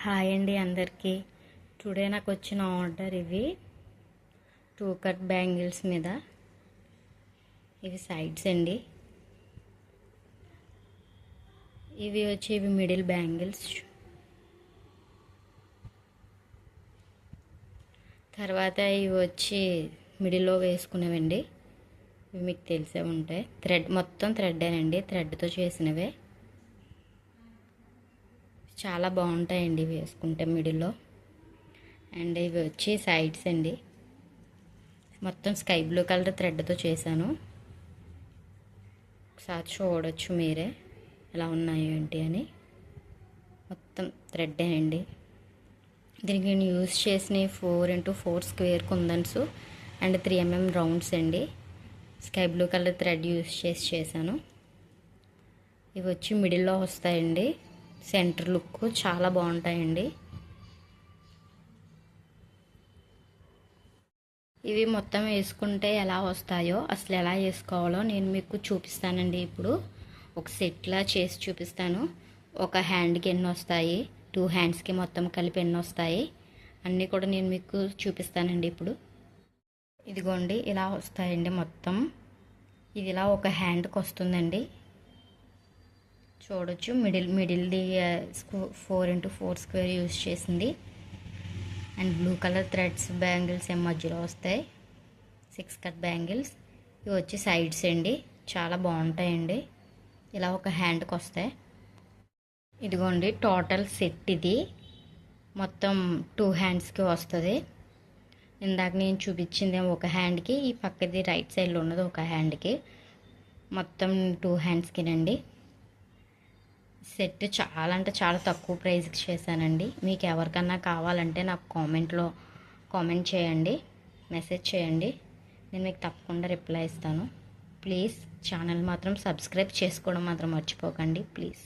Hi అండి అందరికీ. Today నాకు వచ్చిన ఆర్డర్ ఇవి 2 కట్ బ్యాంగిల్స్ మీద. ఇవి సైడ్స్ అండి. ఇవి మిడిల్ బ్యాంగిల్స్. తర్వాత ఇవి వచ్చి మిడిల్లో వేసుకునేవండి. ఇవి మీకు తెలిసే ఉంటాయి. మొత్తం థ్రెడ్డేనండి, థ్రెడ్తో చేసినవే. చాలా బాగుంటాయండి ఇవి వేసుకుంటే మిడిల్లో. అండ్ ఇవి వచ్చి సైడ్స్ అండి. మొత్తం స్కై బ్లూ కలర్ థ్రెడ్తో చేశాను. ఒకసారి చూడొచ్చు మీరే ఎలా ఉన్నాయి ఏంటి అని. మొత్తం థ్రెడ్డేనండి. దీనికి నేను యూజ్ చేసిన 4x4 square kundans and 3mm rounds అండి. Sky blue colour thread use చేశాను. ఇవి వచ్చి మిడిల్లో వస్తాయండి. సెంటర్ లుక్ చాలా బాగుంటాయండి. ఇవి మొత్తం వేసుకుంటే ఎలా వస్తాయో, అసలు ఎలా వేసుకోవాలో నేను మీకు చూపిస్తానండి. ఇప్పుడు ఒక సెట్లా చేసి చూపిస్తాను. ఒక హ్యాండ్కి ఎన్ని వస్తాయి, 2 హ్యాండ్స్కి మొత్తం కలిపి ఎన్ని వస్తాయి అన్నీ కూడా నేను మీకు చూపిస్తానండి. ఇప్పుడు ఇదిగోండి ఇలా వస్తాయండి మొత్తం. ఇది ఇలా ఒక హ్యాండ్కి వస్తుందండి. చూడొచ్చు మిడిల్ది 4x4 స్క్వేర్ యూజ్ చేసింది. And blue colour threads bangles మధ్యలో వస్తాయి. 6 కట్ బ్యాంగిల్స్. ఇవి వచ్చి సైడ్స్ అండి. చాలా బాగుంటాయండి. ఇలా ఒక హ్యాండ్కి వస్తాయి. ఇదిగోండి టోటల్ సెట్ ఇది. మొత్తం 2 హ్యాండ్స్కి వస్తుంది. ఇందాక నేను చూపించింది ఒక హ్యాండ్కి, ఈ పక్కది రైట్ సైడ్లో ఉన్నది ఒక హ్యాండ్కి. మొత్తం 2 హ్యాండ్స్కినండి. సెట్ చాలా అంటే చాలా తక్కువ ప్రైస్కి చేశానండి. మీకు ఎవరికన్నా కావాలంటే నాకు కామెంట్ చేయండి, మెసేజ్ చేయండి. నేను మీకు తప్పకుండా రిప్లై ఇస్తాను. ప్లీజ్ ఛానల్ మాత్రం సబ్స్క్రైబ్ చేసుకోవడం మాత్రం మర్చిపోకండి ప్లీజ్.